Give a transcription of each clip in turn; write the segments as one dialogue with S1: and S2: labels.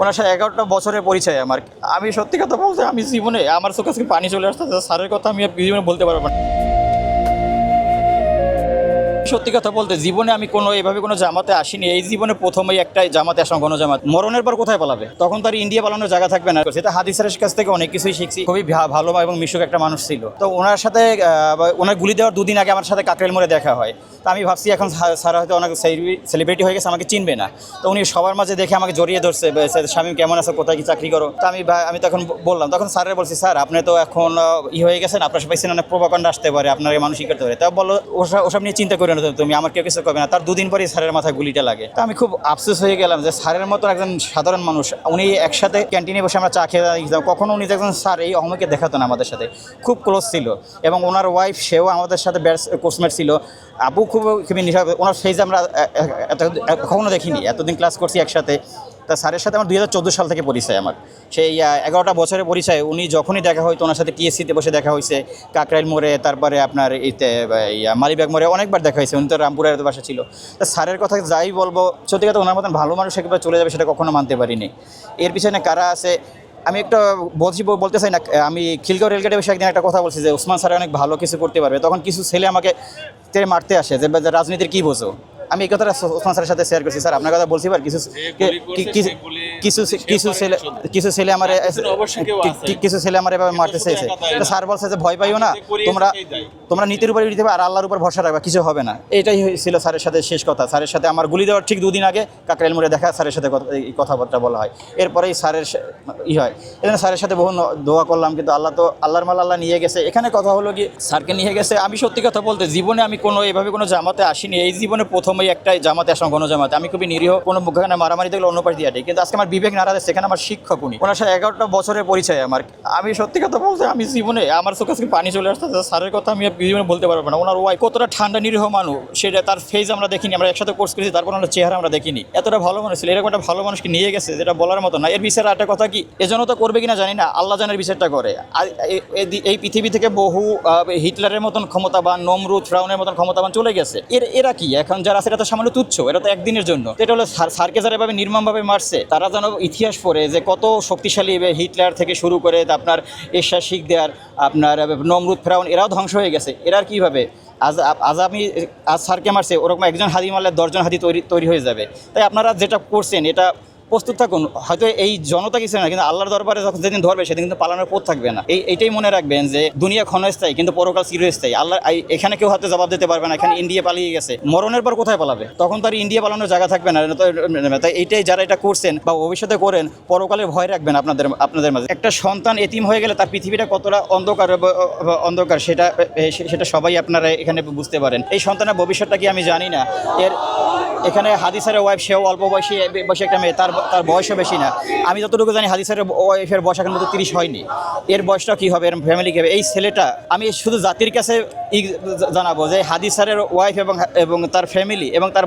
S1: ওনার সাথে 11টা বছরের পরিচয় আমার। আমি সত্যি কথা বলতে আমি জীবনে আমার চোখে আজকে পানি চলে আসতেছে। স্যারের কথা আমি জীবনে বলতে পারবো না। সত্যি কথা বলতে জীবনে আমি কোনো এভাবে কোনো জামাতে আসিনি। এই জীবনে প্রথমেই একটাই জামাতে আসলাম, গণজামাত। মরণের পর কোথায় পালাবে? তখন তার ইন্ডিয়া পালানোর জায়গা থাকবে না। সেটা হাদিসের কাছ থেকে অনেক কিছুই শিখছি। খুবই ভালো এবং মিশুক একটা মানুষ ছিল। তো ওনার সাথে ওনার গুলি দেওয়ার দুদিন আগে আমার সাথে কাকরাইল মোড়ে দেখা হয়। তো আমি ভাবছি এখন স্যার হয়তো অনেক সেলিব্রিটি হয়ে গেছে, আমাকে চিনবে না। তো উনি সবার মাঝে দেখে আমাকে জড়িয়ে ধরছে, শামীম কেমন আছে, কোথায় কি চাকরি করো? তো আমি তখন বললাম, তখন স্যারের বলছি, স্যার আপনি তো এখন হয়ে গেছেন, আপনার পাইছেন অনেক প্রভাকাণ্ডা আসতে পারে, আপনার মানুষ করতে পারে। তা বললো ওসব নিয়ে চিন্তা করে না তুমি, আমার কেউ কিছু করবে না। তার দুদিন পরেই স্যারের মাথায় গুলিটা লাগে। তো আমি খুব আফসোস হয়ে গেলাম যে স্যারের মতো একজন সাধারণ মানুষ, উনি একসাথে ক্যান্টিনে বসে আমরা চা খেয়ে কখনো উনি একজন স্যার এই অহমকে দেখাতো না, আমাদের সাথে খুব ক্লোজ ছিল। এবং ওনার ওয়াইফ, সেও আমাদের সাথে ব্যাটস কোর্সমেট ছিল। আপু খুবই ওনার ফেজ আমরা কখনো দেখিনি। এতদিন ক্লাস করছি একসাথে। তা স্যারের সাথে আমার 2014 সাল থেকে পরিচয় আমার। সেই 11টা বছরের পরিচয়। উনি যখনই দেখা হয়তো ওনার সাথে টিএসসিতে বসে দেখা হয়েছে, কাকরাইল মোড়ে, তারপরে আপনার মালিবাগ মোড়ে অনেকবার দেখা হয়েছে। উনি তো রামপুরের বাসা ছিল। তা স্যারের কথা যাই বলবো, সত্যি কথা ওনার মতন ভালো মানুষ একেবারে চলে যাবে সেটা কখনো মানতে পারিনি। এর পিছনে কারা আছে আমি একটা বলতে চাই না। আমি খিলগাঁও রেলগেটে বসে একদিন একটা কথা বলছি যে ওসমান স্যার অনেক ভালো কিছু করতে পারবে। তখন কিছু ছেলে আমাকে মারতে আসে যে রাজনীতির কী বোঝো। আমি এই কথাটা ওসমান স্যারের সাথে শেয়ার করছি, স্যার আপনার কথা বলছি। কিছু ছেলে আমার এভাবে মারতে চেয়েছে। স্যার বলছে যে ভয় পাইও না, তোমরা নীতির উপরে দিতে আর আল্লাহর উপর ভরসা রাখবা, কিছু হবে না। এটাই ছিল স্যারের সাথে শেষ কথা। স্যারের সাথে আমার গুলি দেওয়ার ঠিক 2 দিন আগে কাকরাইল মোড়ে দেখা, স্যারের সাথে কথাবার্তা বলা হয়। এরপরেই স্যারের হয়। এই জন্য স্যারের সাথে বহু দোয়া করলাম, কিন্তু আল্লাহর মাল আল্লাহ নিয়ে গেছে। এখানে কথা হলো কি, স্যারকে নিয়ে গেছে। আমি সত্যি কথা বলতে জীবনে আমি কোনো এভাবে কোনো জামাতে আসিনি। এই জীবনে প্রথমেই একটাই জামাতে আসলাম, গণজামাতে। আমি খুবই নিরীহ, কোনো মুখখানে মারামারি দেখলে অন্য পাশ দিয়ে আটে। কিন্তু আজকে আমার বিবেক নাড়া দিচ্ছে, সেখানে আমার শিক্ষক উনি। ওনার সাথে 11টা বছরের পরিচয় আমার। আমি সত্যি কথা বলতে আমি জীবনে আমার চোখে আজকে পানি চলে আসতেছে। স্যারের কথা আমি জীবনে বলতে পারবো না। ওনার ওয়াইফ কতটা ঠান্ডা নিরীহ মানুষ, সেটা তার ফেস আমরা দেখিনি। আমরা একসাথে কোর্স করেছি, তারপর ওনার চেহারা আমরা দেখিনি। এতটা ভালো মানুষ ছিল। এরকম একটা ভালো মানুষকে নিয়ে গেছে যেটা বলার মতো না। এর বিচারে একটা কথা কি, এজন্য তো করবে কিনা জানি না, আল্লাহ জানের বিচারটা করে। এই পৃথিবী থেকে বহু হিটলারের মতন ক্ষমতাবান, নমরুদ, ফ্রাউনের মতন ক্ষমতাবান চলে গেছে। এরা কি এখন যারা আছে, এটা তো সামান্য তুচ্ছ, এটা তো একদিনের জন্য। এটা হলো স্যারকে যারা এভাবে নির্মমভাবে মারছে, তারা যেন ইতিহাস পড়ে যে কত শক্তিশালী হিটলার থেকে শুরু করে আপনার এরশাদ শিকদার, আপনার নমরুদ, ফ্রাউন, এরাও ধ্বংস হয়ে গেছে। এরা আর কীভাবে আজ স্যারকে মারছে, ওরকম একজন হাদি মারলে 10 জন হাদি তৈরি হয়ে যাবে। তাই আপনারা যেটা করছেন এটা প্রস্তুত থাকুন। হয়তো এই জনতা কিছু না, কিন্তু আল্লাহর দরবারে যখন যেদিন ধরবে সেদিন কিন্তু পালানোর পথ থাকবে না। এইটাই মনে রাখবেন যে দুনিয়া ক্ষণস্থায়ী, কিন্তু পরকাল চিরস্থায়ী। আল্লাহ এখানে কেউ হাতে জবাব দিতে পারবে না। এখানে ইন্ডিয়া পালিয়ে গেছে, মরণের পর কোথায় পালাবে? তখন তার ইন্ডিয়া পালানোর জায়গা থাকবে না। তাই এইটাই যারা এটা করছেন বা ভবিষ্যতে করেন, পরকালে ভয় রাখবেন আপনাদের মাঝে। একটা সন্তান এতিম হয়ে গেলে তার পৃথিবীটা কতটা অন্ধকার সেটা সবাই আপনারা এখানে বুঝতে পারেন। এই সন্তানের ভবিষ্যৎটা কি আমি জানি না। এখানে হাদিসের ওয়াইফ, সেও অল্প বয়সী একটা মেয়ে, তার বয়সও বেশি না। আমি যতটুকু জানি হাদিসের ওয়াইফের বয়স এখন মতো 30 হয়নি। এর বয়সটা কী হবে, এর ফ্যামিলি কী হবে? এই ছেলেটা, আমি শুধু জাতির কাছে জানাবো যে হাদিসের ওয়াইফ এবং তার ফ্যামিলি এবং তার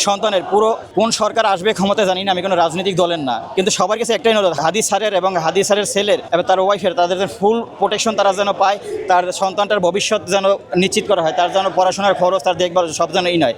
S1: সন্তানের পুরো কোন সরকার আসবে ক্ষমতায় জানি না, আমি কোনো রাজনৈতিক দলের না, কিন্তু সবার কাছে একটাই অনুরোধ, হাদিসের এবং হাদিসের ছেলের এবং তার ওয়াইফের, তাদের ফুল প্রোটেকশন তারা যেন পায়। তার সন্তানটার ভবিষ্যৎ যেন নিশ্চিত করা হয়, তার যেন পড়াশোনার খরচ, তার দেখভাল সব যেন নয়।